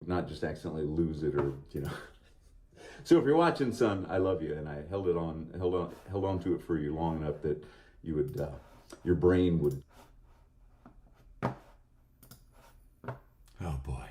not just accidentally lose it or, you know. So if you're watching, son, I love you, and I held on to it for you long enough that you would, your brain would. Oh boy.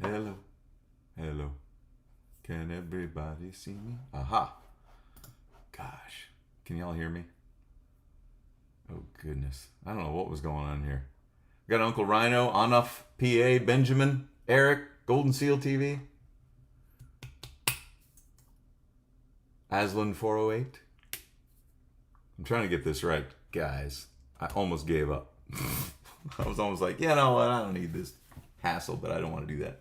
Hello, hello. Can everybody see me? Aha. Gosh, can y'all hear me? Oh goodness, I don't know what was going on here. Got Uncle Rhino, Anuff, PA, Benjamin, Eric, Golden Seal TV, Aslan 408. I'm trying to get this right, guys. I almost gave up. I was almost like, you know what, I don't need this hassle, but I don't want to do that.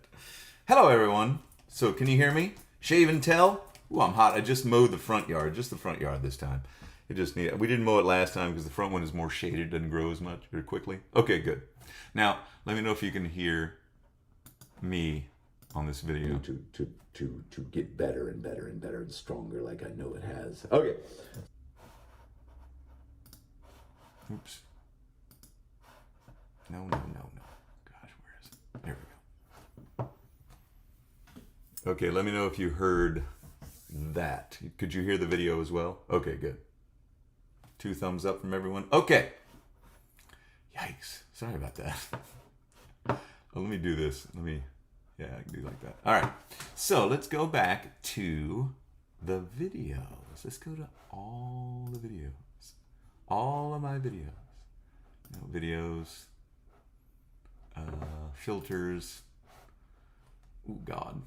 Hello, everyone. So can you hear me? Shave and tell? Ooh, I'm hot. I just mowed the front yard, just the front yard this time. We didn't mow it last time because the front one is more shaded, doesn't grow as much very quickly. Okay, good. Now, let me know if you can hear me on this video. To get better and better and better and stronger like I know it has. Okay. Oops. No. Gosh, where is it? There we go. Okay, let me know if you heard that. Could you hear the video as well? Okay, good. 2 thumbs up from everyone. Okay. Yikes. Sorry about that. Oh, let me do this. Yeah, I can do like that. All right. So let's go back to the videos. Let's go to all the videos. All of my videos. Videos. Filters. Oh, God.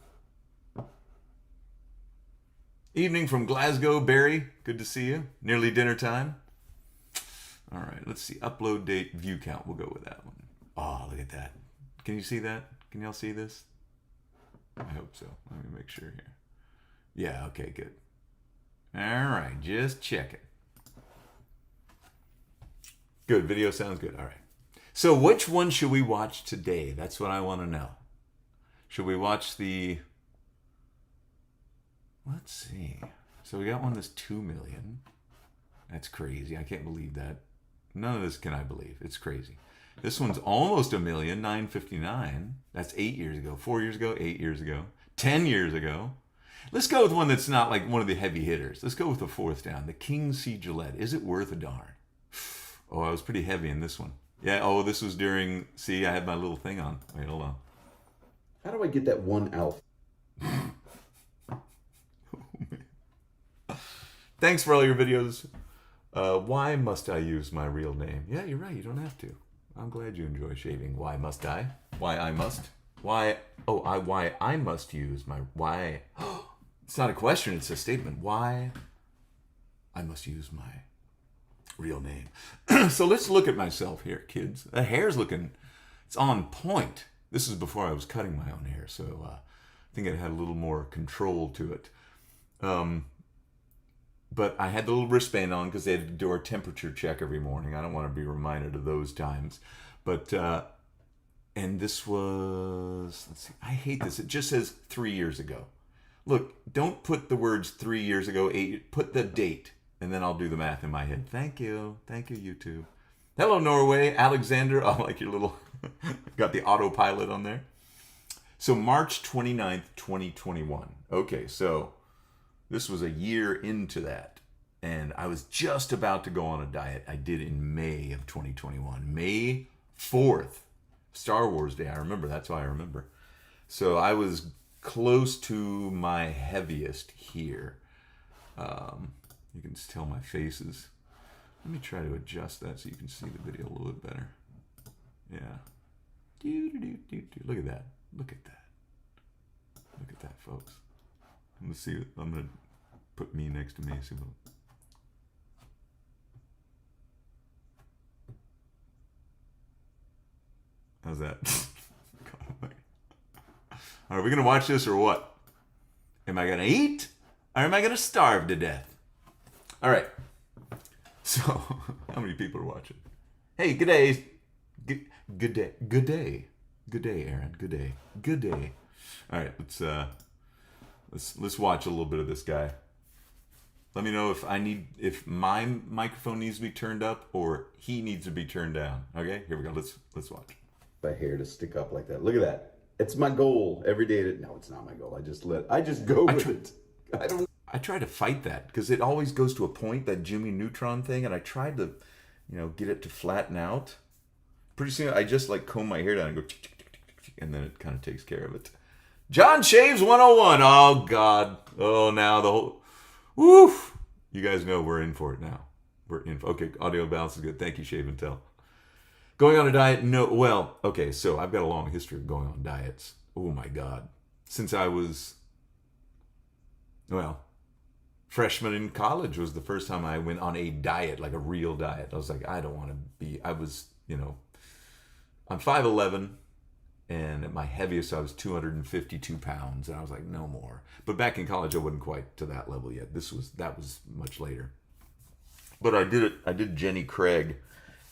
Evening from Glasgow, Barry. Good to see you. Nearly dinner time. All right, let's see. Upload date, view count. We'll go with that one. Oh, look at that. Can you see that? Can y'all see this? I hope so. Let me make sure here. Yeah, okay, good. All right, just checking. Good, video sounds good. All right. So which one should we watch today? That's what I want to know. Should we watch the... Let's see. So we got one that's 2 million. That's crazy. I can't believe that. None of this can I believe. It's crazy. This one's almost 1 million, 959. That's 8 years ago. 4 years ago, 8 years ago, 10 years ago. Let's go with one that's not like one of the heavy hitters. Let's go with the 4th down. The King C. Gillette. Is it worth a darn? Oh, I was pretty heavy in this one. Yeah, oh, this was during... See, I had my little thing on. Wait, hold on. How do I get that one out? Thanks for all your videos. Why must I use my real name? Yeah, you're right. You don't have to. I'm glad you enjoy shaving. Why must I? Why I must? Why I must use my... Why... It's not a question. It's a statement. Why I must use my real name. So let's look at myself here, kids. The hair's looking... It's on point. This is before I was cutting my own hair, so I think it had a little more control to it. But I had the little wristband on because they had to do our temperature check every morning. I don't want to be reminded of those times. But, and this was, let's see, I hate this. It just says 3 years ago. Look, don't put the words 3 years ago, put the date, and then I'll do the math in my head. Thank you. Thank you, YouTube. Hello, Norway. Alexander. I like your little, got the autopilot on there. So March 29th, 2021. Okay, so this was a year into that. And I was just about to go on a diet. I did in May of 2021. May 4th. Star Wars Day. I remember. That's why I remember. So I was close to my heaviest here. You can just tell my faces. Let me try to adjust that so you can see the video a little bit better. Yeah. Look at that. Look at that. Look at that, folks. Let's see. I'm going to put me next to me. See what... How's that? Are we going to watch this or what? Am I going to eat or am I going to starve to death? All right. So, how many people are watching? Hey, good day. Good day. Good day. Good day, Aaron. Good day. Good day. All right, let's watch a little bit of this guy. Let me know if my microphone needs to be turned up or he needs to be turned down. Okay, here we go. Let's watch. My hair to stick up like that. Look at that. It's my goal every day. No, it's not my goal. I just go with it. I try to fight that because it always goes to a point, that Jimmy Neutron thing, and I tried to, get it to flatten out. Pretty soon, I just like comb my hair down and go, tick, tick, tick, tick, tick, and then it kind of takes care of it. John Shaves 101. Oh God. Oh, now the whole. Woof. You guys know we're in for it now. We're in. Okay, audio balance is good. Thank you, Shave and Tell. Going on a diet? No. Well, okay. So I've got a long history of going on diets. Oh my God. Since I was, freshman in college was the first time I went on a diet, like a real diet. I was like, I don't want to be. I was, I'm 5'11", and at my heaviest I was 252 pounds, and I was like, no more. But back in college, I wasn't quite to that level yet. That was much later. But I did it. I did Jenny Craig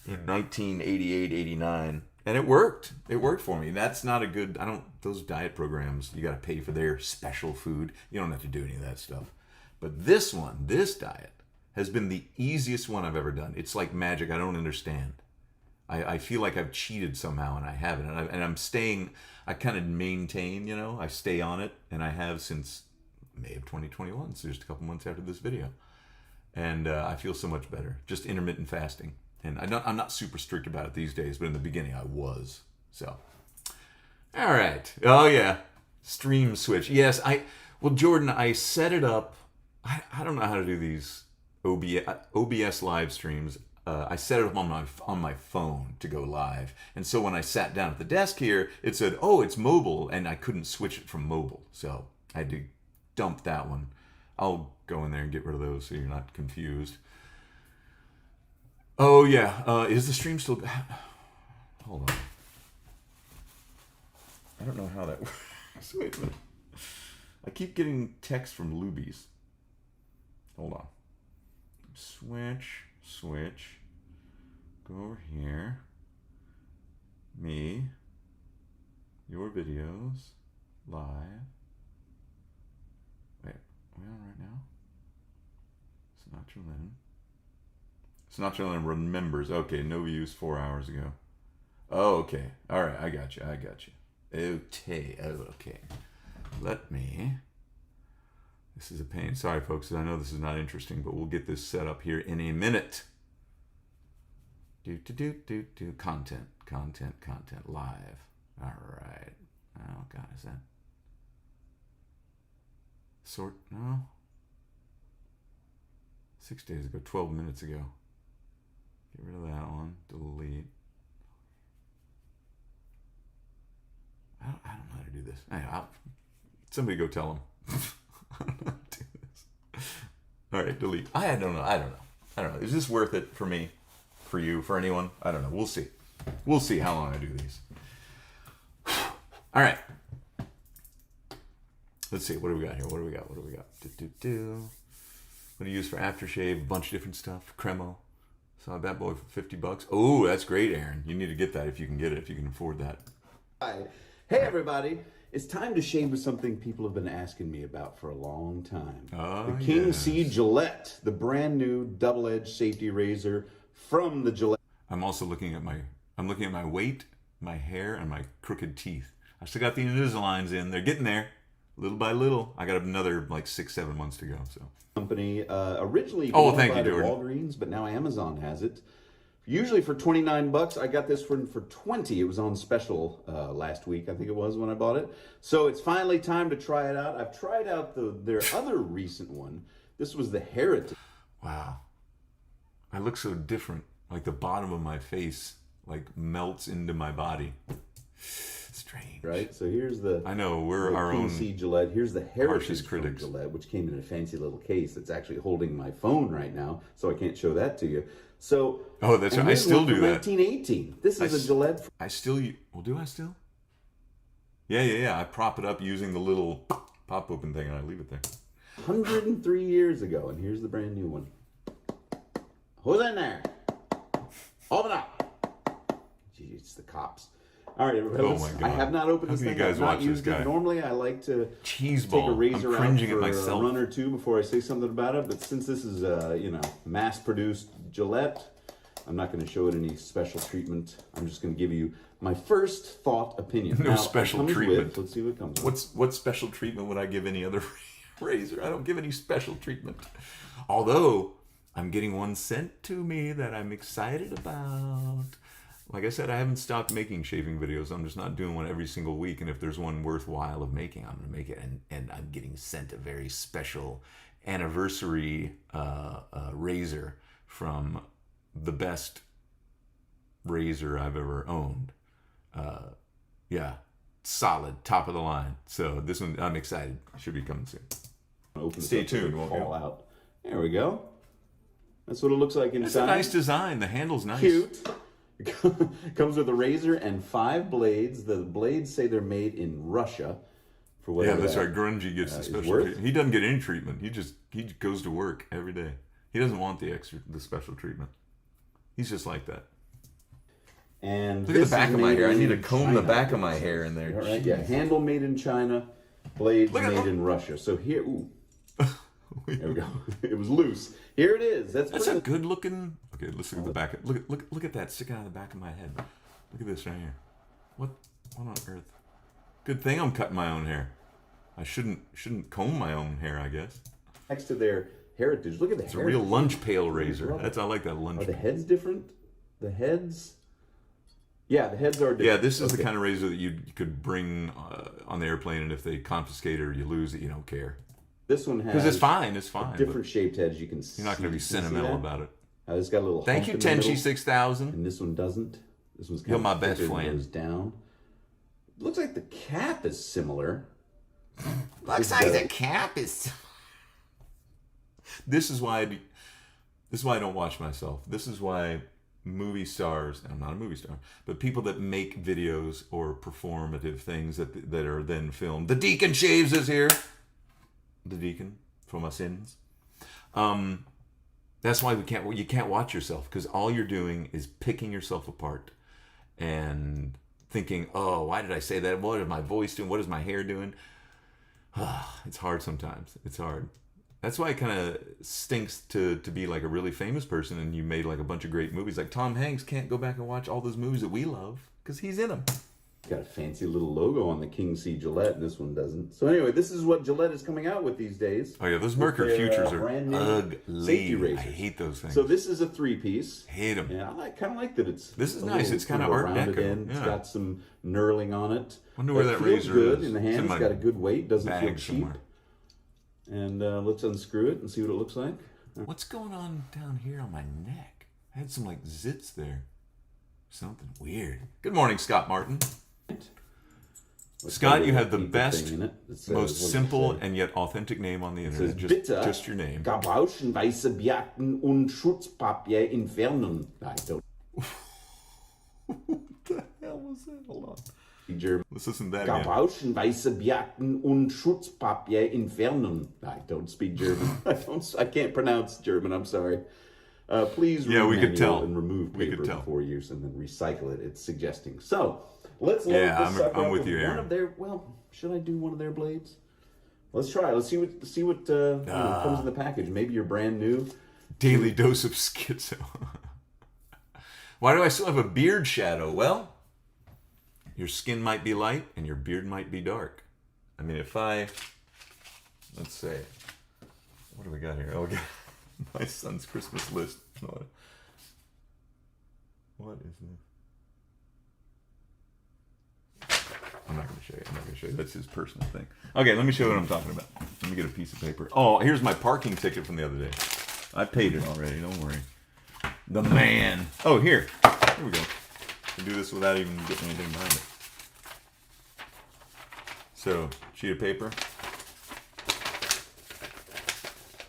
in 1988, 89, and it worked. It worked for me. That's not a good. Those diet programs, you got to pay for their special food. You don't have to do any of that stuff. But this diet, has been the easiest one I've ever done. It's like magic. I don't understand. I feel like I've cheated somehow, and I haven't. And I'm staying. I kind of maintain. I stay on it, and I have since May of 2021. So just a couple months after this video, and I feel so much better. Just intermittent fasting, and I'm not super strict about it these days. But in the beginning, I was. So, all right. Oh yeah, stream switch. Yes, Well, Jordan, I set it up. I don't know how to do these OBS live streams. I set it up on my phone to go live, and so when I sat down at the desk here, it said, "Oh, it's mobile," and I couldn't switch it from mobile, so I had to dump that one. I'll go in there and get rid of those so you're not confused. Oh yeah, is the stream still? Hold on. I don't know how that works. Wait a minute. I keep getting texts from Lubies. Hold on. Switch. Go over here. Me. Your videos. Live. Wait, are we on right now? SinatraLennon remembers. Okay, no views 4 hours ago. Oh, okay. All right, I got you. Okay. Let me. This is a pain. Sorry, folks. I know this is not interesting, but we'll get this set up here in a minute. Content. Live. All right. Oh, God, is that? No. 6 days ago, 12 minutes ago. Get rid of that one. Delete. I don't know how to do this. Somebody go tell them. I don't know how to do this. All right, delete. I don't know. Is this worth it for me? For you? For anyone? I don't know. We'll see. We'll see how long I do these. All right. Let's see. What do we got here? What do we got? What do you use for aftershave? A bunch of different stuff. Cremo. Saw that boy for $50. Oh, that's great, Aaron. You need to get that if you can get it, if you can afford that. Hi. Hey, everybody. It's time to shave with something people have been asking me about for a long time. The King C Gillette, the brand new double-edged safety razor from the Gillette. I'm also looking at my weight, my hair, and my crooked teeth. I still got the Invisaligns in. They're getting there, little by little. I got another like 6-7 months to go. So company originally thank you, Jordan. Walgreens, but now Amazon has it. Usually for $29, I got this one for $20. It was on special last week, I think it was, when I bought it. So it's finally time to try it out. I've tried out their other recent one. This was the Heritage. Wow. I look so different. Like the bottom of my face like melts into my body. Strange. Right? So here's the... I know, we're our own... C Gillette. Here's the Heritage critics. Gillette, which came in a fancy little case. It's actually holding my phone right now, so I can't show that to you. So... Oh, that's right. I still do that. 1918. This is a Gillette... I still... Well, do I still? Yeah. I prop it up using the little pop open thing and I leave it there. 103 years ago, and here's the brand new one. Who's in there? Open up. Gee, it's the cops. All right, everybody. Oh my God. I have not opened this How thing. can you guys I've not watch this used guy? it. Normally, I like to Cheese take ball. a razor I'm out cringing for at myself. a run or two before I say something about it. But since this is, mass-produced Gillette, I'm not going to show it any special treatment. I'm just going to give you my first thought opinion. No now, special it comes treatment. With, let's see what comes with. What special treatment would I give any other razor? I don't give any special treatment. Although, I'm getting one sent to me that I'm excited about. Like I said, I haven't stopped making shaving videos. I'm just not doing one every single week. And if there's one worthwhile of making, I'm going to make it. And I'm getting sent a very special anniversary razor from the best razor I've ever owned. Yeah, solid, top of the line. So this one, I'm excited. Should be coming soon. Open Stay this up so tuned, it won't fall you? out. There we go. That's what it looks like inside. It's a nice design. The handle's nice. Cute. Comes with a razor and 5 blades. The blades say they're made in Russia. For Yeah, whatever that's that, right. Grungy gets the is special worth. treatment. He doesn't get any treatment. He goes to work every day. He doesn't want the special treatment. He's just like that. And Look at this the back is of my made hair. I in need to comb the China. back of my hair in there. All right, yeah, handle made in China, blades Look at made that. in Russia. So here, ooh, there we go. It was loose. Here it is. That's That's a pretty. good looking. Okay, let's look at the back. Look at that sticking out of the back of my head. Look at this right here. What on earth? Good thing I'm cutting my own hair. I shouldn't comb my own hair, I guess. Next to their heritage. Look at the It's a real lunch pail razor. I like that lunch. Are the heads different? The heads. Yeah, the heads are different. Yeah, this is the kind of razor that you could bring on the airplane, and if they confiscate it or you lose it, you don't care. This one has Because it's fine. It's fine. different shaped heads. You can see. You're not going to be sentimental about it. It's got a little. Thank hump you, in the middle, Tenchi 6000. And this one doesn't. This one's kind You're of my best thicker and friend. goes down. Looks like the cap is similar. Looks like the cap is. This is why I don't watch myself. This is why movie stars, and I'm not a movie star, but people that make videos or performative things that are then filmed. The Deacon Shaves is here. The Deacon for my sins. That's why you can't watch yourself, because all you're doing is picking yourself apart and thinking, oh, why did I say that? What is my voice doing? What is my hair doing? It's hard sometimes. It's hard. That's why it kind of stinks to be like a really famous person and you made like a bunch of great movies. Like Tom Hanks can't go back and watch all those movies that we love because he's in them. Got a fancy little logo on the King C Gillette, and this one doesn't. So anyway, this is what Gillette is coming out with these days. Oh yeah, those Mercury Their, Futures are brand new ugly. safety I razors. hate those things. So this is a 3-piece. Hate them. Yeah, I kind of like that it's. This is a nice. little It's kind of sort Art rounded Deco. end. It's Yeah. got some knurling on it. Wonder where It that feels razor good is. in the It's in hand. my It's got a good weight. Doesn't feel bag cheap. somewhere. And let's unscrew it and see what it looks like. What's going on down here on my neck? I had some like zits there. Something weird. Good morning, Scott Martin. Scott, you have the best, most simple and yet authentic name on the internet. Just your name. Gabauschen, weiße Bärten und Schutzpapier entfernen. I don't What the hell was that? Hold on. speak German. Let's listen to that again. Gabauschen, weiße Bärten und Schutzpapier entfernen. I don't speak German. I can't pronounce German. I'm sorry. Please read we could manual tell. and remove We paper could tell. before use and then recycle it. It's suggesting. So let's load Yeah, this sucker I'm up with you, one Aaron. of their. Well, should I do one of their blades? Let's try. Let's see what comes in the package. Maybe you're brand new. Daily dose of schizo. Why do I still have a beard shadow? Well, your skin might be light and your beard might be dark. I mean, let's say, what do we got here? Oh, we got my son's Christmas list. What is this? I'm not going to show you. That's his personal thing. Okay, let me show you what I'm talking about. Let me get a piece of paper. Oh, here's my parking ticket from the other day. I paid it already. Don't worry. The man. Oh, here. Here we go. I can do this without even getting anything behind it. So, sheet of paper.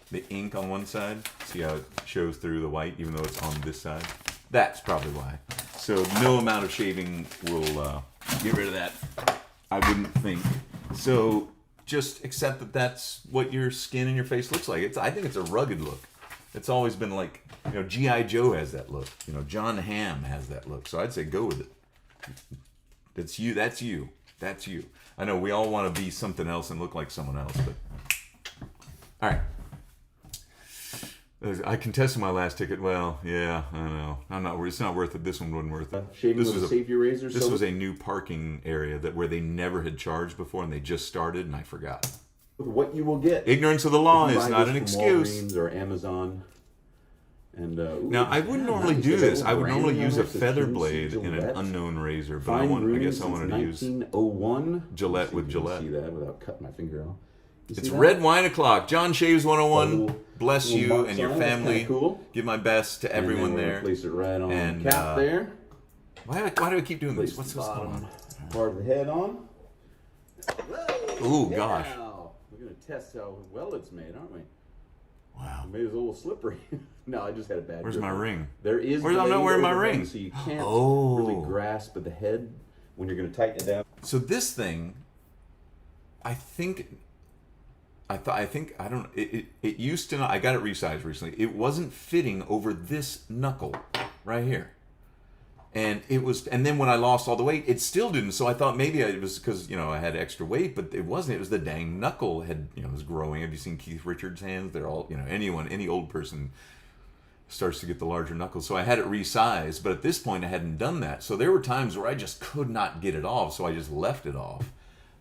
The ink on one side. See how it shows through the white even though it's on this side? That's probably why. So, no amount of shaving will get rid of that. I wouldn't think. So, just accept that that's what your skin and your face looks like. I think it's a rugged look. It's always been like, G.I. Joe has that look. John Hamm has that look. So I'd say go with it. That's you. That's you. That's you. I know we all want to be something else and look like someone else, but all right. I contested my last ticket. Well, yeah, I know. I'm not. It's not worth it. This one wasn't worth it. Shaving with a safety razor. This was a new parking area where they never had charged before, and they just started, and I forgot. What you will get. Ignorance of the law is not an excuse. Walgreens or Amazon. And now I wouldn't normally do this. I would normally use a feather blade in an unknown razor, but I guess I wanted to use 1901 Gillette with Gillette. See that without cutting my finger off. It's Red Wine O'Clock. John Shaves 101. Bless you and your family. Cool. Give my best to everyone there. Place it right on the cap there. Why do I keep doing this? What's this going on? Part of the head on. Ooh, gosh. We're going to test how well it's made, aren't we? Wow. Maybe it's a little slippery. No, I just had a bad Where's my ring? There is. I'm not wearing my ring. So you can't really grasp at the head when you're going to tighten it down. So this thing, it used to not, I got it resized recently. It wasn't fitting over this knuckle right here. And then when I lost all the weight, it still didn't. So I thought maybe it was because, I had extra weight, but it wasn't. It was the dang knuckle was growing. Have you seen Keith Richards' hands? They're all, any old person starts to get the larger knuckles. So I had it resized, but at this point I hadn't done that. So there were times where I just could not get it off, so I just left it off.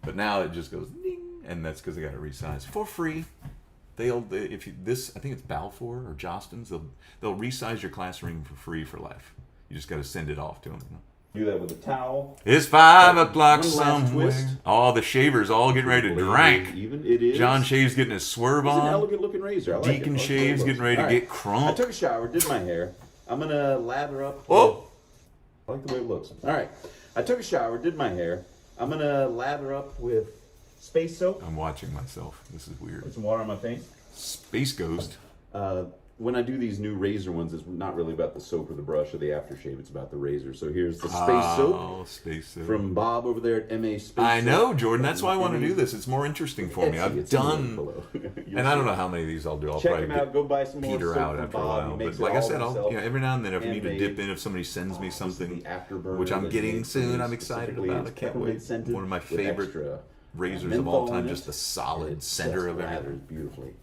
But now it just goes ding, and that's because I got it resized for free. I think it's Balfour or Jostens, they'll resize your class ring for free for life. You just got to send it off to them. Do that with a towel. It's 5 o'clock somewhere. All the shavers all getting ready to drink. Even it is. John Shaves getting his swerve on. It's an elegant looking razor. I like Deacon it. Shaves getting ready to get crunk. I took a shower, did my hair. I'm gonna lather up. Oh, I like the way it looks. All right. I took a shower, did my hair. I'm gonna lather up with space soap. I'm watching myself. This is weird. Put some water on my face. Space Ghost. When I do these new razor ones, it's not really about the soap or the brush or the aftershave. It's about the razor. So here's the space soap from Bob over there at MA Space. I know, Jordan. That's why I want to do this. It's more interesting for me. I've done, and I don't know how many of these I'll do. I'll check probably him out. Go buy some more peter soap out from after Bob. a while. But like I said, every now and then if I need to dip in, if somebody sends me something, which I'm getting soon, I'm excited about. I can't wait. One of my favorite razors of all time, just the solid center of everything. Beautifully.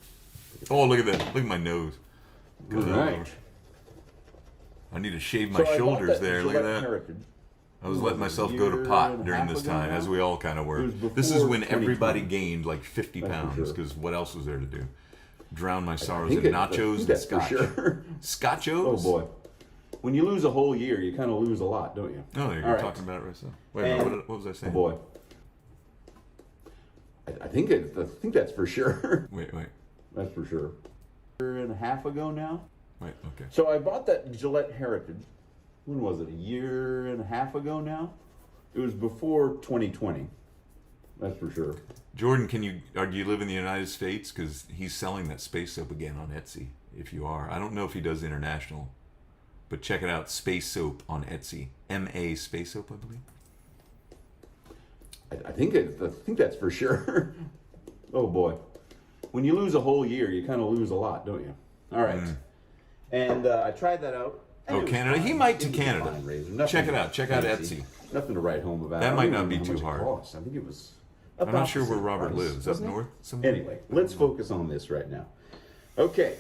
Oh, look at that! Look at my nose. All right. I need to shave my shoulders there. Look at that. I was letting myself go to pot during this time, as we all kind of were. This is when everybody gained like 50 pounds, because what else was there to do? Drown my sorrows in nachos and scotch. Scotchos? Oh boy. When you lose a whole year, you kind of lose a lot, don't you? Oh, you're talking about it right now. Wait a minute, what was I saying? Oh boy. I think that's for sure. Wait. That's for sure. A year and a half ago now. Wait, okay. So I bought that Gillette Heritage. When was it? A year and a half ago now? It was before 2020. That's for sure. Jordan, do you live in the United States? Because he's selling that space soap again on Etsy. If you are, I don't know if he does international, but check it out. Space soap on Etsy. MA Space Soap, I believe. I think that's for sure. Oh boy. When you lose a whole year, you kind of lose a lot, don't you? All right. And I tried that out. Oh, Canada. He might to Canada. Check it out. Check out Etsy. Nothing to write home about. That might not be too hard. I think it was. I'm not sure where Robert lives. Up north somewhere? Anyway, let's focus on this right now. Okay.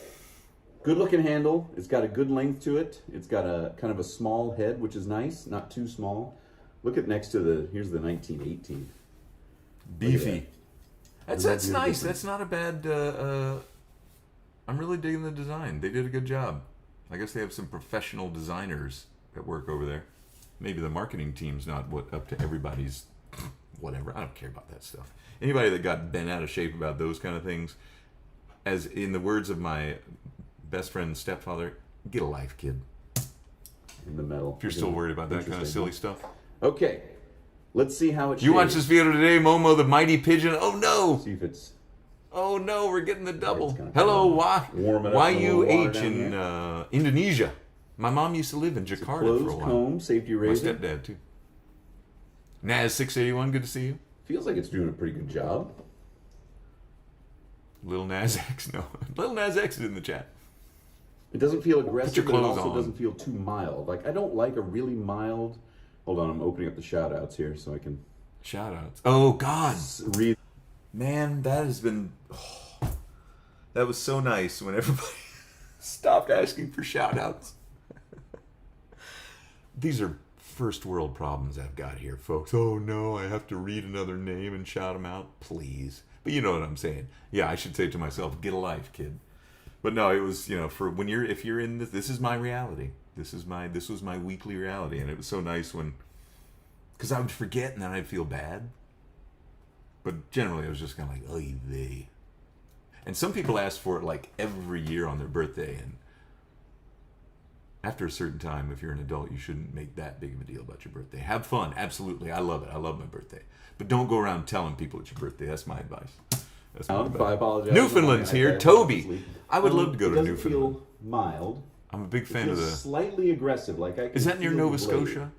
Good looking handle. It's got a good length to it. It's got a kind of a small head, which is nice. Not too small. Look at next to here's the 1918. Beefy. That's nice. That's not a bad. I'm really digging the design. They did a good job. I guess they have some professional designers that work over there. Maybe the marketing team's not up to everybody's whatever. I don't care about that stuff. Anybody that got bent out of shape about those kind of things, as in the words of my best friend's stepfather, get a life, kid. In the metal. If you're still worried about that kind of silly stuff. Okay. Let's see how it shaves. You watch this video today, Momo the Mighty Pigeon? Oh no! See if it's... Oh no, we're getting the double. Hello, YUH in Indonesia. My mom used to live in Jakarta for a while. Comb, safety razor. My stepdad too. Naz 681, good to see you. Feels like it's doing a pretty good job. Lil Nas X, no. Lil Nas X is in the chat. It doesn't feel aggressive, but it clothes also on. doesn't feel too mild. Like, I don't like a really mild... Hold on, I'm opening up the shout-outs here so I can Shout-outs. Oh, God. read. Man, that has been... Oh, that was so nice when everybody stopped asking for shout-outs. These are first world problems I've got here, folks. Oh, no, I have to read another name and shout them out. Please. But you know what I'm saying. Yeah, I should say to myself, get a life, kid. But no, it was, for when if you're in this is my reality. This was my weekly reality. And it was so nice when, because I would forget and then I'd feel bad. But generally I was just kind of like, oy vey. And some people ask for it like every year on their birthday. And after a certain time, if you're an adult, you shouldn't make that big of a deal about your birthday. Have fun. Absolutely. I love it. I love my birthday. But don't go around telling people it's your birthday. That's my advice. That's my advice. I apologize. Newfoundland's here. Toby. I would love to go to It Newfoundland. doesn't feel mild. I'm a big It fan of feels the... slightly aggressive. Like I can Is that near feel Nova the blade. Scotia?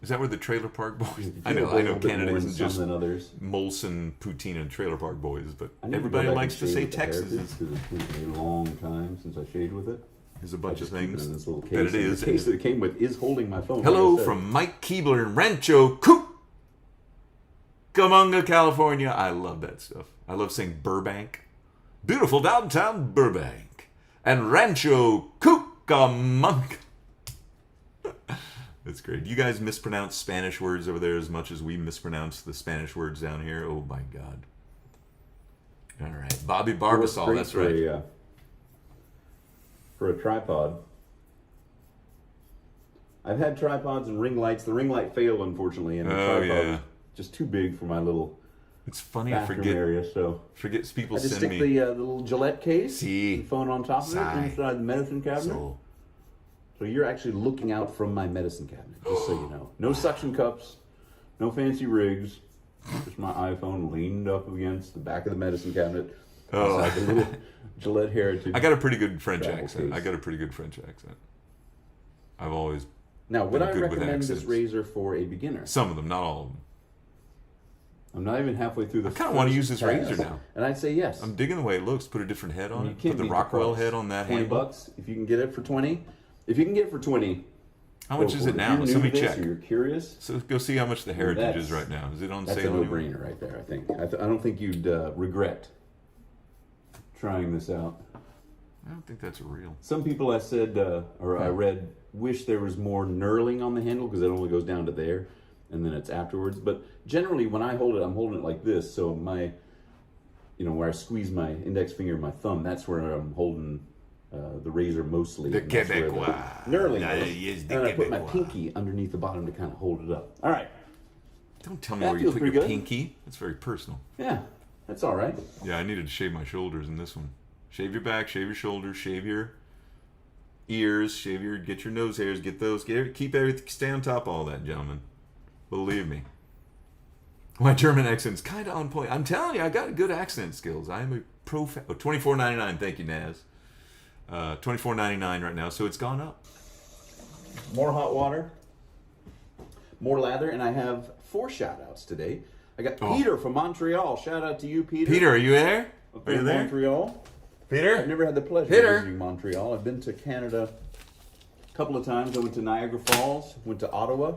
Is that where the Trailer Park Boys... You I feel know a little bit Canada more isn't in some just than others. Molson, Poutine, and Trailer Park Boys, but I need to go everybody back likes and to shave say with the Texas Heritage, 'cause it's been a long time since I shaved with it. is a I bunch of just keep it things in this little case. that it And is. The case that it came with is holding my phone. Hello like I said. from Mike Keebler in Rancho Cucamonga, California. I love that stuff. I love saying Burbank. Beautiful downtown Burbank. And Rancho Cucamonga. That's great. You guys mispronounce Spanish words over there as much as we mispronounce the Spanish words down here. Oh my God. All right. Bobby Barbasol, that's right. For a tripod. I've had tripods and ring lights. The ring light failed, unfortunately, and the tripod was just too big for my little It's funny, I bathroom forget area. So people I just send stick me. the little Gillette case, See. the phone on top of it, Sigh. inside the medicine cabinet. So, So you're actually looking out from my medicine cabinet, just so you know. No suction cups, no fancy rigs. Just my iPhone leaned up against the back of the medicine cabinet. Oh. Inside the little Gillette Heritage. I got a pretty good French Travel accent. case. I got a pretty good French accent. I've always Now, would been I good with recommend this accents. razor for a beginner? Some of them, not all of them. I'm not even halfway through the. I kinda wanna use this pass, razor now. and I'd say yes. I'm digging the way it looks. Put a different head on You it. can't Put the beat Rockwell price. head on that $20 handle. if you can get it for 20. If you can get it for 20. How much go is for it If now? you're new Somebody to this check. or you're curious. So go see how much the Heritage That's- is right now. Is it on That's a sale anywhere? no-brainer right there. I think. I don't think you'd regret trying this out. I don't think that's real. Some people I said I read wish there was more knurling on the handle because it only goes down to there, and then it's afterwards. But generally, when I hold it, I'm holding it like this. So my, where I squeeze my index finger and my thumb, that's where I'm holding the razor mostly. The and that's where the Québécois. knurling Ah, is. yes, the And I put my Québécois. pinky underneath the bottom to kind of hold it up. All right. Don't tell me That where you feels put your pretty good. pinky. That's very personal. Yeah, that's all right. Yeah, I needed to shave my shoulders in this one. Shave your back, shave your shoulders, shave your ears, get your nose hairs, keep everything, stay on top of all that, gentlemen. Believe me. My German accent's kind of on point. I'm telling you, I got good accent skills. I am a pro. $24.99. Thank you, Naz. $24.99 right now, so it's gone up. More hot water, more lather, and I have 4 shout-outs today. I got Peter from Montreal. Shout out to you, Peter. Peter, are you there? Up Are you in there? Montreal. I've Peter? never had the pleasure Peter? of visiting Montreal. I've been to Canada a couple of times. I went to Niagara Falls, went to Ottawa.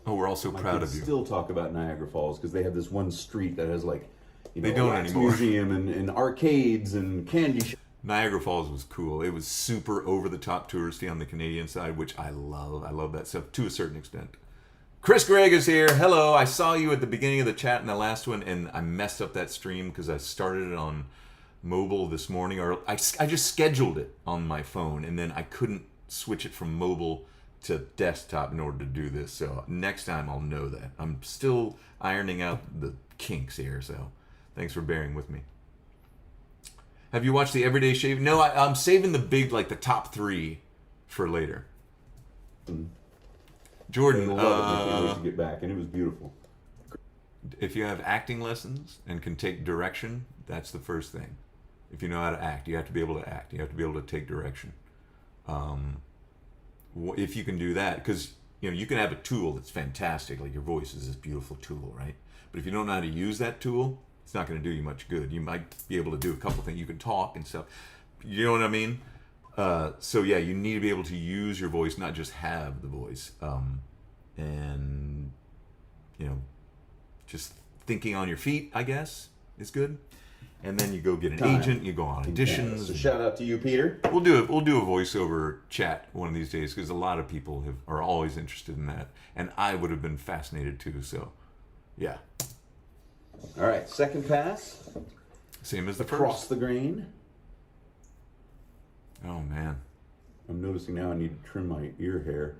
Oh, we're all so My proud kids of you. still talk about Niagara Falls because they have this one street that has They a don't wax anymore. museum and arcades and candy shops. Niagara Falls was cool. It was super over-the-top touristy on the Canadian side, which I love. I love that stuff to a certain extent. Chris Gregg is here. Hello. I saw you at the beginning of the chat in the last one, and I messed up that stream because I started it on mobile this morning, or I just scheduled it on my phone, and then I couldn't switch it from mobile to desktop in order to do this. So next time I'll know that. I'm still ironing out the kinks here, so thanks for bearing with me. Have you watched the Everyday Shave? No, I'm saving the big, the top 3 for later. Jordan, I love it. I can't wait to get back, and it was beautiful. if you have acting lessons and can take direction, that's the first thing. If you know how to act, you have to be able to act. You have to be able to take direction. If you can do that, because you can have a tool that's fantastic, like your voice is this beautiful tool, right? But if you don't know how to use that tool, it's not going to do you much good. You might be able to do a couple things. You can talk and stuff. You know what I mean? So yeah, you need to be able to use your voice, not just have the voice. And just thinking on your feet, I guess, is good. And then you go get an agent. You go on auditions. So shout out to you, Peter. We'll do a voiceover chat one of these days because a lot of people are always interested in that, and I would have been fascinated too. So, yeah. All right, second pass. Same as the Across first. the grain. Oh man. I'm noticing now I need to trim my ear hair.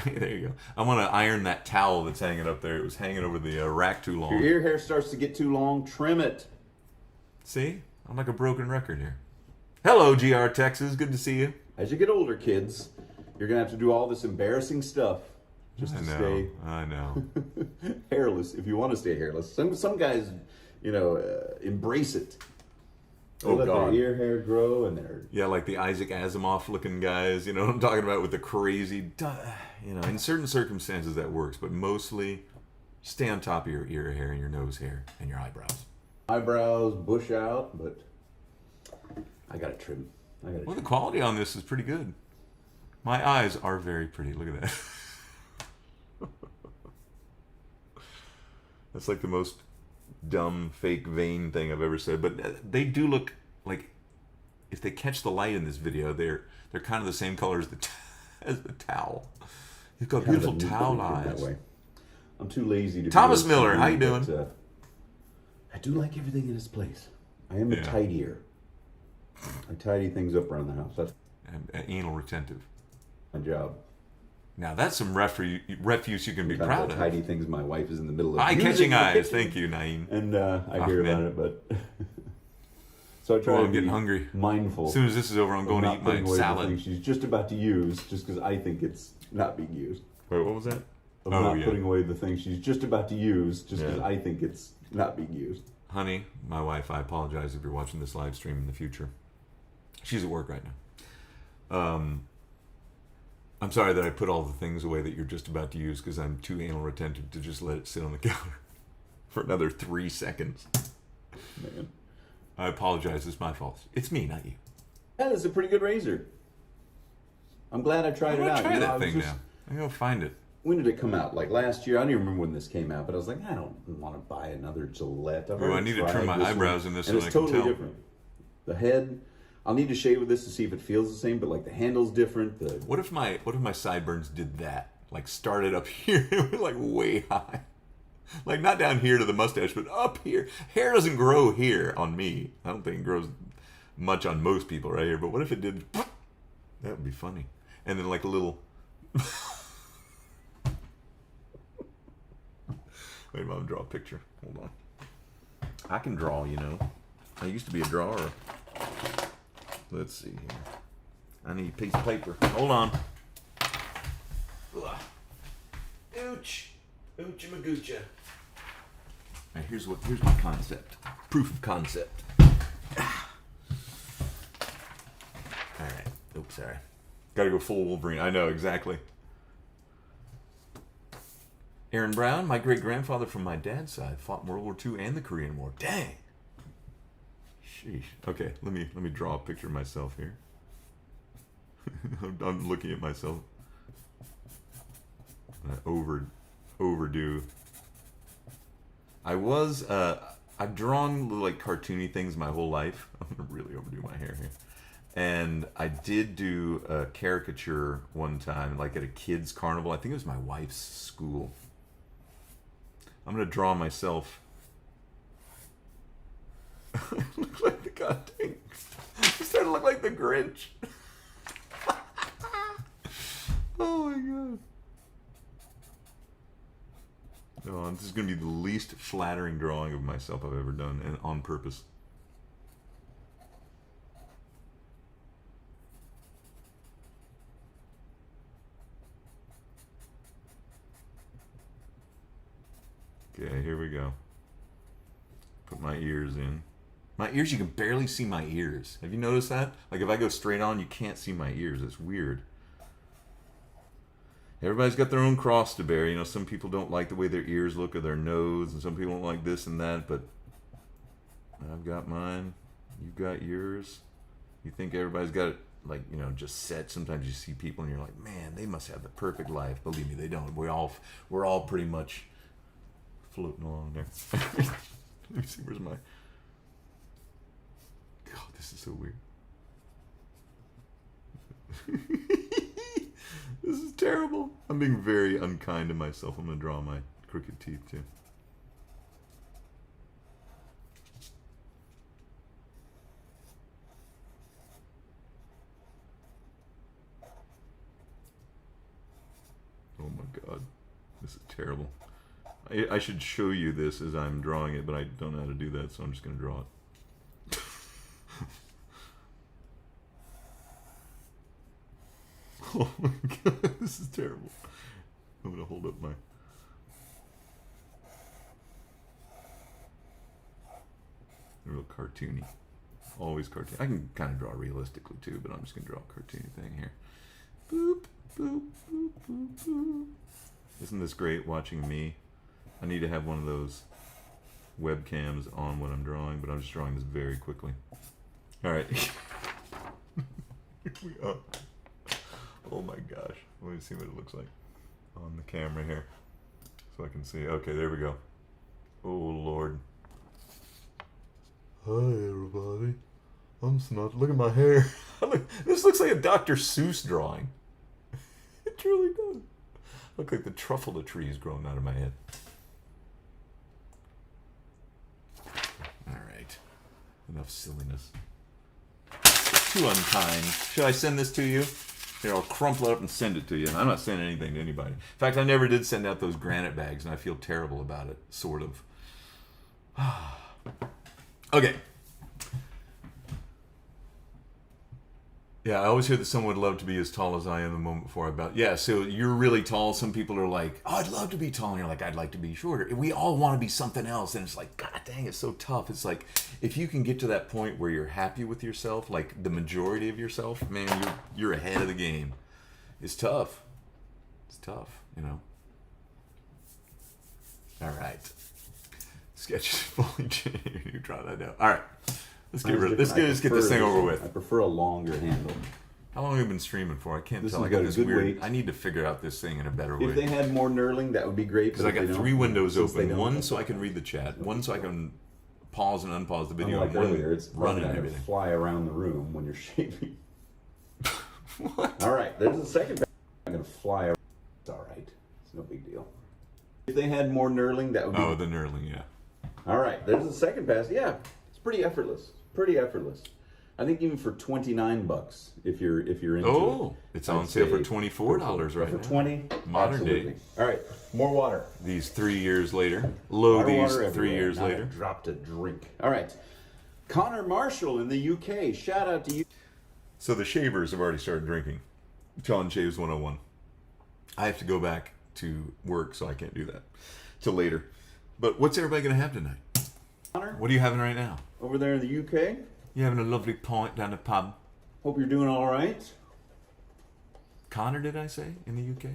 There you go. I want to iron that towel that's hanging up there. It was hanging over the rack too long. If your ear hair starts to get too long, trim it. See? I'm like a broken record here. Hello, GR Texas. Good to see you. As you get older, kids, you're going to have to do all this embarrassing stuff just to stay I know. hairless, if you want to stay hairless. Some guys, embrace it. They let their ear hair grow and they're... Yeah, like the Isaac Asimov looking guys, you know what I'm talking about, with the crazy... in certain circumstances that works, but mostly stay on top of your ear hair and your nose hair and your eyebrows. Eyebrows bush out, but I got to trim. Well, the quality on this is pretty good. My eyes are very pretty. Look at that. That's like the most dumb, fake, vain thing I've ever said. But they do look like, if they catch the light in this video, they're kind of the same color as the towel. You've got beautiful towel eyes. That way. I'm too lazy to. Thomas Miller, how you doing? I do like everything in its place. I am a tidier. I tidy things up around the house. That's anal retentive. my job. Now that's some refuse you can be proud of. Tidy things. My wife is in the middle of eye-catching eyes. Thank you, Naeem. And I hear about it, but so I try to be getting hungry. Mindful. As soon as this is over, I'm going to eat my salad. The she's just about to use, just because I think it's not being used. Wait, what was that? I'm not putting away the thing she's just about to use, just because I think it's not being used. Honey, my wife, I apologize if you're watching this live stream in the future. She's at work right now. I'm sorry that I put all the things away that you're just about to use because I'm too anal retentive to just let it sit on the counter for another 3 seconds. Man. I apologize. It's my fault. It's me, not you. That is a pretty good razor. I'm glad I tried it out. Try that thing now. I'm going to find it. When did it come out? Like last year? I don't even remember when this came out, but I was like, I don't want to buy another Gillette. I need to trim my eyebrows in this one. It's totally different. The head, I'll need to shave with this to see if it feels the same, but like the handle's different. What if my sideburns did that? Like started up here, like way high. Like not down here to the mustache, but up here. Hair doesn't grow here on me. I don't think it grows much on most people right here, but what if it did? That would be funny. And then like a little... Wait, I'm gonna draw a picture. Hold on. I can draw, you know. I used to be a drawer. Let's see here. I need a piece of paper. Hold on. Ooch. Oocha magoocha. All right, here's my concept. Proof of concept. All right. Oops, sorry. Gotta go full Wolverine. I know, exactly. Aaron Brown, my great-grandfather from my dad's side, fought in World War II and the Korean War. Dang. Sheesh. Okay, let me draw a picture of myself here. I'm looking at myself. Overdo. I've drawn like cartoony things my whole life. I'm gonna really overdo my hair here. And I did do a caricature one time, like at a kid's carnival. I think it was my wife's school. I'm gonna draw myself. I look like the goddamn. I'm starting to look like the Grinch. Oh my god. Oh, this is gonna be the least flattering drawing of myself I've ever done, and on purpose. Okay, here we go. Put my ears in. My ears, you can barely see my ears. Have you noticed that? Like if I go straight on, you can't see my ears. It's weird. Everybody's got their own cross to bear. You know, some people don't like the way their ears look or their nose, and some people don't like this and that, but I've got mine. You got yours. You think everybody's got it, like, you know, just set. Sometimes you see people and you're like, man, they must have the perfect life. Believe me, they don't. We're all pretty much floating along there. Let me see, where's my... God, this is so weird. This is terrible. I'm being very unkind to myself. I'm going to draw my crooked teeth, too. Oh my God, this is terrible. I should show you this as I'm drawing it, but I don't know how to do that, so I'm just going to draw it. Oh my God, this is terrible. I'm going to hold up my... Real cartoony. Always cartoony. I can kind of draw realistically too, but I'm just going to draw a cartoony thing here. Boop, boop, boop, boop, boop. Isn't this great watching me? I need to have one of those webcams on when I'm drawing, but I'm just drawing this very quickly. All right. Here we are. Oh my gosh. Let me see what it looks like on the camera here so I can see. Okay, there we go. Oh Lord. Hi everybody. I'm Sinatra. Look at my hair. This looks like a Dr. Seuss drawing. It truly does. Look like the truffle of trees growing out of my head. Alright. Enough silliness. Too unkind. Should I send this to you? Here, I'll crumple it up and send it to you. I'm not sending anything to anybody. In fact, I never did send out those granite bags, and I feel terrible about it. Sort of. Okay. Yeah, I always hear that someone would love to be as tall as I am the moment before I bow. Yeah, so you're really tall. Some people are like, oh, I'd love to be tall. And you're like, I'd like to be shorter. We all want to be something else. And it's like, God dang, it's so tough. It's like, if you can get to that point where you're happy with yourself, like the majority of yourself, man, you're ahead of the game. It's tough. It's tough, you know. All right. Sketch is fully changed. You try that out. All right. Let's get this thing over with. I prefer a longer handle. How long have you been streaming for? I can't This tell. has I got got a this good weird. weight. I need to figure out this thing in a better way. If they had more knurling, that would be great. Because I got three windows open. One so I can read read the chat. One so I can pause and unpause the video. Like and one earlier, it's running running everything. fly around the room when you're shaving. What? All right, there's the second pass. I'm going to fly around. It's all right. It's no big deal. If they had more knurling, that would be... Oh, the knurling, yeah. All right, there's the second pass. Yeah, it's pretty effortless. Pretty effortless. I think even for $29, if you're into it. Oh, it's on sale for $24 right for now. 20, Modern absolutely. day. All right, more water. These 3 years later. Low Water, these water 3 everywhere. years Not a later. drop to drink. All right, Connor Marshall in the UK. Shout out to you. So the shavers have already started drinking. John Shaves 101. I have to go back to work, so I can't do that till later. But what's everybody going to have tonight? Connor, What are you having right now? over there in the UK. You having a lovely pint down the pub? Hope you're doing all right. Connor, did I say, in the UK?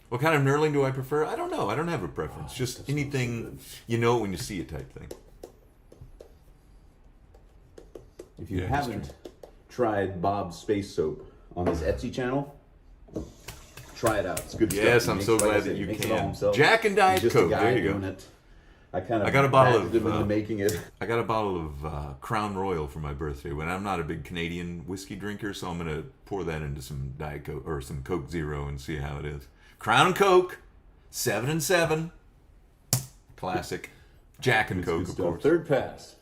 What kind of knurling do I prefer? I don't know. I don't have a preference. Just that anything, smells so you know it when you see it type thing. If you Yeah, that's haven't tried Bob's Space Soap on his Etsy channel, try it out. It's good stuff. Yes, He I'm makes- so like I glad said, that he you makes it all can. himself. Jack and Diet He's just a Coke. guy There you go. doing it. I kind of I got a bottle backed of, him into making it. I got a bottle of Crown Royal for my birthday. When I'm not a big Canadian whiskey drinker, so I'm gonna pour that into some Diet Coke or some Coke Zero and see how it is. Crown Coke, 7 and 7, classic. Jack and Coke, Good of stuff. course. Third pass.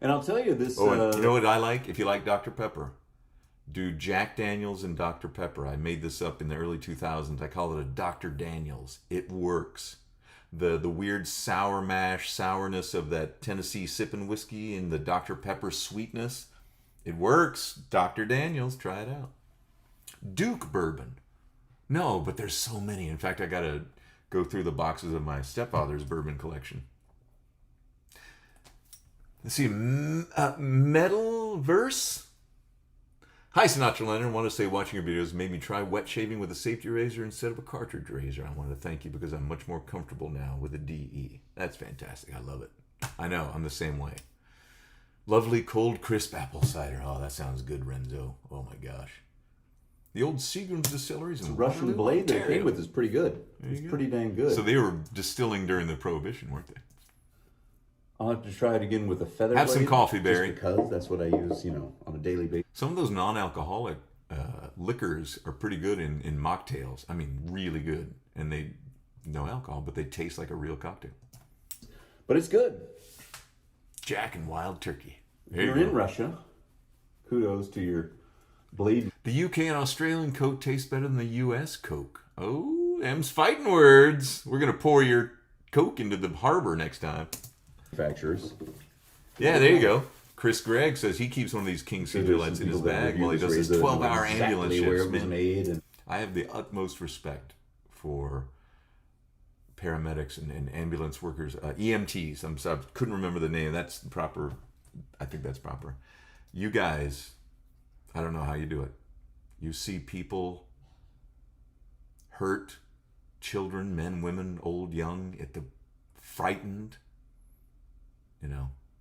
And I'll tell you this. Oh, and you know what I like? If you like Dr. Pepper, do Jack Daniels and Dr. Pepper. I made this up in the early 2000s. I call it a Dr. Daniels. It works. The weird sour mash sourness of that Tennessee sipping whiskey and the Dr. Pepper sweetness. It works. Dr. Daniels, try it out. Duke bourbon. No, but there's so many. In fact, I got to go through the boxes of my stepfather's bourbon collection. Let's see, Metal Verse. Hi, SinatraLennon. Want to say watching your videos made me try wet shaving with a safety razor instead of a cartridge razor. I wanted to thank you because I'm much more comfortable now with a DE. That's fantastic. I love it. I know, I'm the same way. Lovely cold crisp apple cider. Oh, that sounds good, Renzo. Oh my gosh. The old Seagram's distilleries in Russian Waterloo, blade that it Ontario. came with is pretty good. It's pretty dang good. So they were distilling during the Prohibition, weren't they? I'll have to try it again with a feather Have some blade, coffee, Barry. just because that's what I use, on a daily basis. Some of those non-alcoholic liquors are pretty good in mocktails. I mean, really good. And they, no alcohol, but they taste like a real cocktail. But it's good. Jack and Wild Turkey. If you're in Russia, kudos to your blade. The UK and Australian Coke tastes better than the US Coke. Oh, M's fighting words. We're going to pour your Coke into the harbor next time. Manufacturers. Yeah, there you go. Chris Gregg says he keeps one of these King C Gillettes in his bag while he does his 12-hour ambulance where shifts. it was made. And I have the utmost respect for paramedics and ambulance workers, EMTs. I couldn't remember the name. That's proper. I think that's proper. You guys, I don't know how you do it. You see people hurt, children, men, women, old, young, frightened,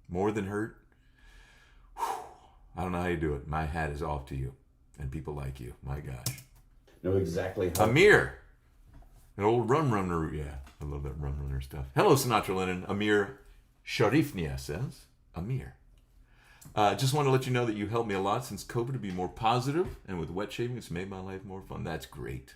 more than hurt. Whew. I don't know how you do it. My hat is off to you and people like you. My gosh. know exactly how. Amir. An old rum runner. Yeah, I love that rum runner stuff. Hello, SinatraLennon. Amir Sharifnia says. Amir. Just want to let you know that you helped me a lot since COVID to be more positive, and with wet shaving, it's made my life more fun. That's great.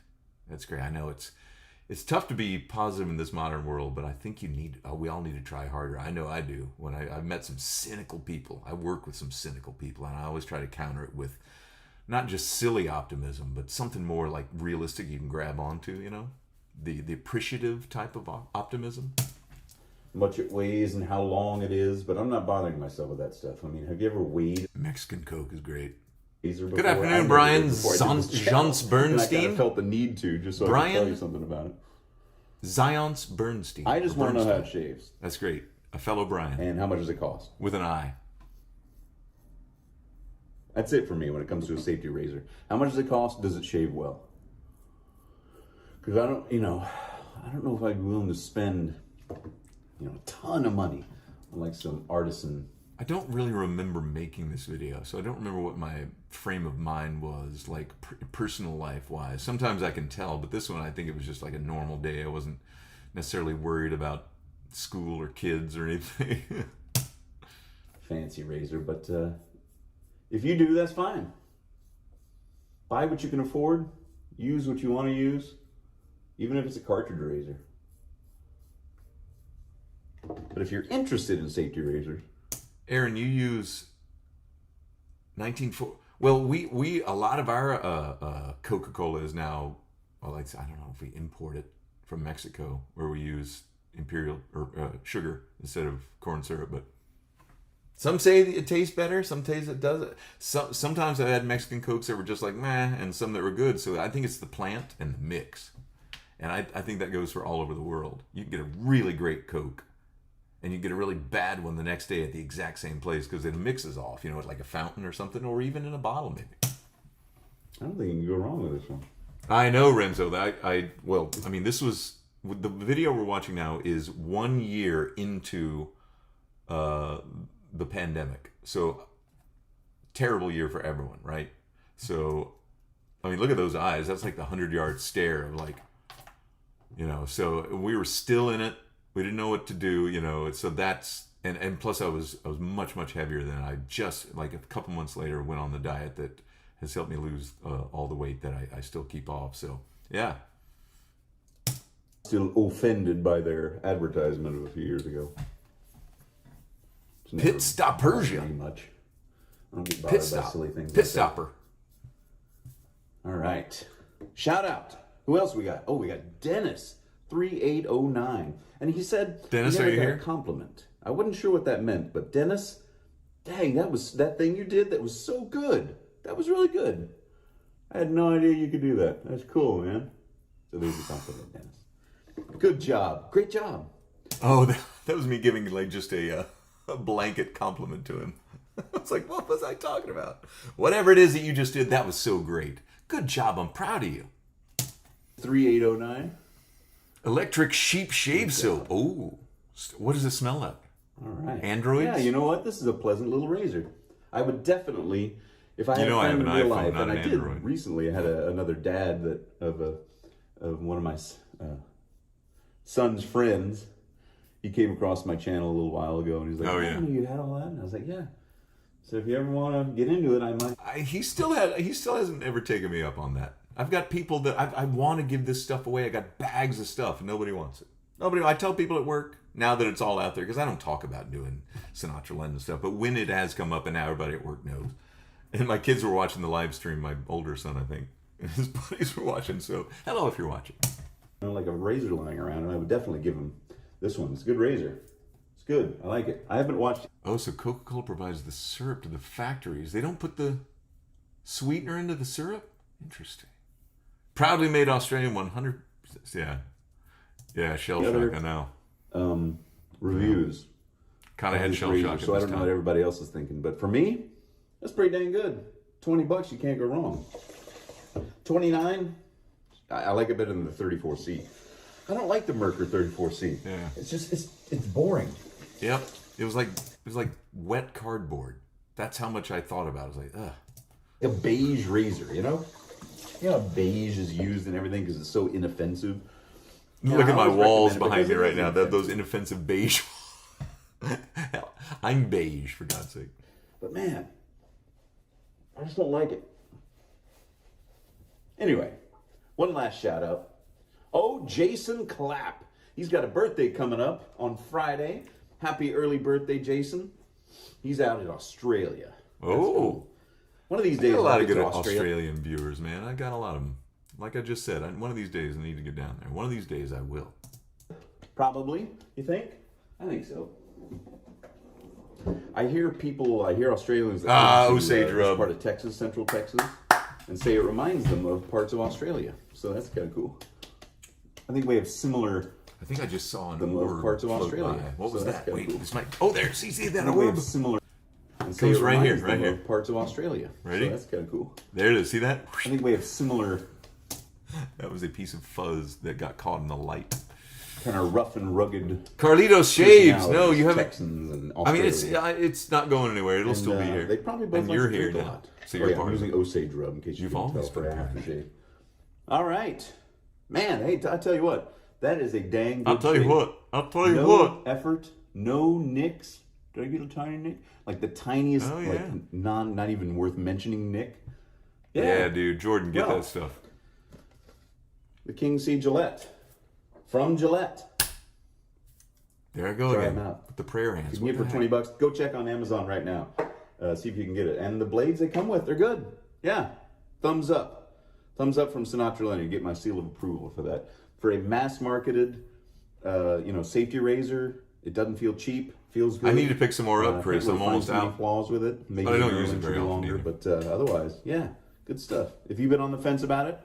That's great. I know it's tough to be positive in this modern world, but I think we all need to try harder. I know I do. When I've met some cynical people, I work with some cynical people, and I always try to counter it with not just silly optimism, but something more like realistic you can grab onto, the appreciative type of optimism. Much it weighs and how long it is, but I'm not bothering myself with that stuff. I mean, have you ever weighed Mexican Coke is great. before? Good afternoon, Brian Jans I Bernstein. felt the need to, just so I Brian? could tell you something about it. Zions Bernstein. I just want to know how it shaves. That's great. A fellow Brian. And how much does it cost? With an I. That's it for me when it comes to a safety razor. How much does it cost? Does it shave well? Because I don't know if I'd be willing to spend, a ton of money on like some artisan. I don't really remember making this video, so I don't remember what my frame of mind was, like personal life-wise. Sometimes I can tell, but this one I think it was just like a normal day. I wasn't necessarily worried about school or kids or anything. Fancy razor, but if you do, that's fine. Buy what you can afford. Use what you want to use, even if it's a cartridge razor. But if you're interested in safety razors, Aaron, you use 1940. Well, we a lot of our Coca-Cola is now, I don't know if we import it from Mexico, where we use imperial or sugar instead of corn syrup. But some say it tastes better, some say it doesn't. Sometimes I had Mexican Cokes that were just like meh, and some that were good. So I think it's the plant and the mix, and I think that goes for all over the world. You can get a really great Coke, and you get a really bad one the next day at the exact same place because it mixes off, at like a fountain or something, or even in a bottle maybe. I don't think you can go wrong with this one. I know, Renzo. This was the video we're watching now is 1 year into the pandemic. So terrible year for everyone, right? So, look at those eyes. That's like the 100-yard stare of like, so we were still in it. We didn't know what to do, so that's, and plus I was much, much heavier than I just, like a couple months later, went on the diet that has helped me lose all the weight that I still keep off. So, yeah. Still offended by their advertisement of a few years ago. Pit Stop Persia. Much. I don't get Pit bothered by Stop. silly things. Pit Stopper. All right. Shout out. Who else we got? Oh, we got Dennis 3809. And he said, Dennis, he never are you got here? a compliment. I wasn't sure what that meant, but Dennis, dang, that thing you did that was so good. That was really good. I had no idea you could do that. That's cool, man. So there's a compliment, Dennis. Good job. Great job. Oh, that was me giving like just a blanket compliment to him. I was like, what was I talking about? Whatever it is that you just did, that was so great. Good job. I'm proud of you. 3809. Electric sheep shave soap. Oh, what does it smell like? All right. Androids? Yeah, you know what? This is a pleasant little razor. I would definitely, if I had I a have friend an in real iPhone, life, not and an I did Android. recently, I had another dad of one of my son's friends. He came across my channel a little while ago, and he's like, Oh, "I yeah. didn't know you had all that." And I was like, "Yeah." So if you ever want to get into it, I might. He still hasn't ever taken me up on that. I've got people that I want to give this stuff away. I got bags of stuff, and nobody wants it. I tell people at work now that it's all out there, because I don't talk about doing SinatraLennon stuff, but when it has come up, and now everybody at work knows. And my kids were watching the live stream. My older son, I think, and his buddies were watching. So hello if you're watching. Like a razor lying around, and I would definitely give him this one. It's a good razor. It's good. I like it. I haven't watched. Oh, so Coca-Cola provides the syrup to the factories. They don't put the sweetener into the syrup? Interesting. Proudly made Australian 100%. Yeah, shell shock, I know. Reviews. Kind of had shell shock. So I don't know what everybody else is thinking, but for me, that's pretty dang good. $20, you can't go wrong. 29, I like it better than the 34C. I don't like the Merkur 34C. Yeah. It's just it's boring. Yep. It was like wet cardboard. That's how much I thought about it. I was like, ugh. A beige razor, you know? You know how beige is used and everything because it's so inoffensive. Look at my walls behind me because it right is now. inoffensive. Those inoffensive beige. Hell, I'm beige, for God's sake. But man, I just don't like it. Anyway, one last shout out. Oh, Jason Clapp. He's got a birthday coming up on Friday. Happy early birthday, Jason. He's out in Australia. That's Oh. cool. One of these I days, got a lot I'll of get good to Australia. Australian viewers, man. I got a lot of them. Like I just said, one of these days I need to get down there. One of these days I will. Probably, you think? I think so. I hear Australians that Osage this rub. part of Texas, Central Texas, and say it reminds them of parts of Australia. So that's kind of cool. I think we have similar. I think I just saw an The most orb parts of float Australia. by. What So was that's that? kinda Wait, cool. this might. Oh, there. See I that think we have orb? similar. And say Comes it right here, reminds right them here. of parts of Australia. Ready? So that's kind of cool. There it is. See that? I think we have similar That was a piece of fuzz that got caught in the light. kind of rough and rugged. Carlitos shaves. No, personalities, you haven't. Texans and I mean, Australia. it's not going anywhere. It'll And, still be here. They probably both and like you're to here drink a now. lot. So Oh, you're yeah, part I'm of using it. Osage rub in case You've you can tell always for been part of aftershave. All right, man. Hey, I tell you what, that is a dang good I'll tell you shave. what. I'll tell you No what. effort, no nicks. Did I get a tiny nick? Like the tiniest, Oh, yeah. like not even worth mentioning nick. Yeah, dude. Jordan, get Well, that stuff. The King C Gillette from Gillette. There I go Try again. them out. With the prayer hands. You can get it for $20. Go check on Amazon right now. See if you can get it. And the blades they come with, they're good. Yeah. Thumbs up. Thumbs up from SinatraLennon. You get my seal of approval for that. For a mass-marketed, safety razor, it doesn't feel cheap. Feels good. I need to pick some more up, Chris. Can't I'm really almost find too many out. flaws with it. Maybe But I don't the use it knurling very should be often longer, either. but otherwise, yeah, good stuff. If you've been on the fence about it,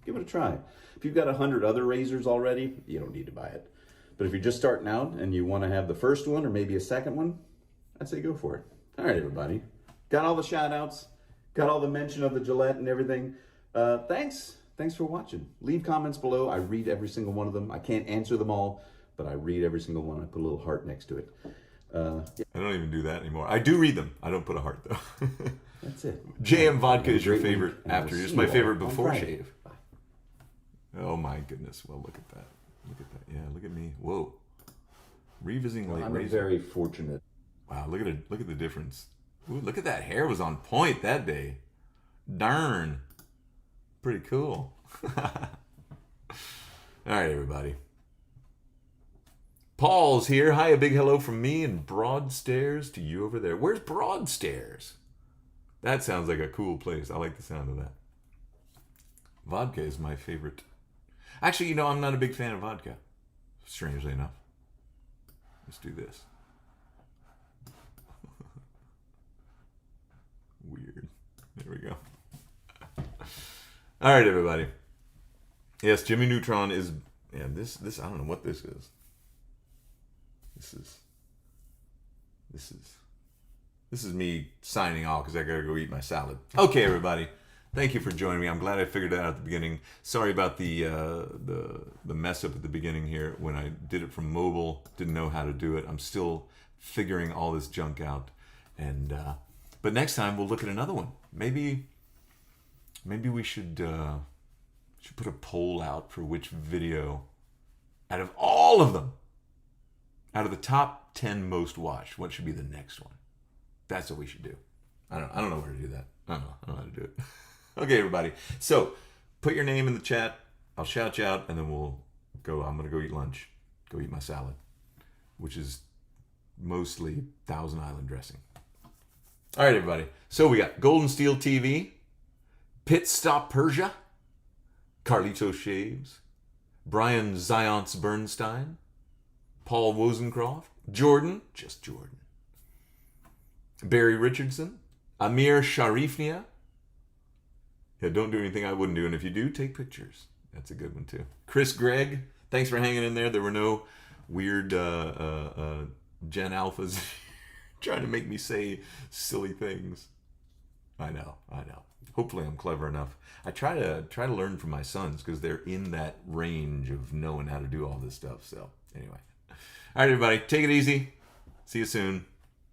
give it a try. If you've got 100 other razors already, you don't need to buy it. But if you're just starting out and you want to have the first one or maybe a second one, I'd say go for it. All right, everybody. Got all the shout outs, got all the mention of the Gillette and everything. Thanks for watching. Leave comments below. I read every single one of them. I can't answer them all, but I read every single one. I put a little heart next to it. I don't even do that anymore. I do read them. I don't put a heart, though. That's it. JM Vodka Have a is your great favorite week, and I will after. see It's you my all favorite on before Friday. shave. Oh, my goodness. Well, look at that. Look at that. Yeah, look at me. Whoa. Revisiting late I'm a razor. very fortunate. Wow, look at it. Look at the difference. Ooh, look at that hair was on point that day. Darn. Pretty cool. All right, everybody. Paul's here. Hi, a big hello from me and Broadstairs to you over there. Where's Broadstairs? That sounds like a cool place. I like the sound of that. Vodka is my favorite. Actually, I'm not a big fan of vodka. Strangely enough. Let's do this. Weird. There we go. All right, everybody. Yes, Jimmy Neutron is. Yeah, this. I don't know what this is. This is me signing off because I gotta go eat my salad. Okay, everybody. Thank you for joining me. I'm glad I figured it out at the beginning. Sorry about the mess up at the beginning here when I did it from mobile. Didn't know how to do it. I'm still figuring all this junk out. And but next time we'll look at another one. Maybe we should put a poll out for which video out of all of them, out of the top 10 most watched, what should be the next one? That's what we should do. I don't know where to do that. I don't know how to do it. Okay, everybody. So put your name in the chat. I'll shout you out, and then we'll go. I'm going to go eat lunch. Go eat my salad, which is mostly Thousand Island dressing. All right, everybody. So we got Golden Steel TV, Pit Stop Persia, Carlito Shaves, Brian Zions Bernstein, Paul Wozencroft, Jordan, just Jordan, Barry Richardson, Amir Sharifnia. Yeah, don't do anything I wouldn't do, and if you do, take pictures. That's a good one too. Chris Gregg, thanks for hanging in there. There were no weird Gen Alphas trying to make me say silly things. I know. Hopefully I'm clever enough. I try to learn from my sons because they're in that range of knowing how to do all this stuff. So anyway. All right, everybody, take it easy. See you soon.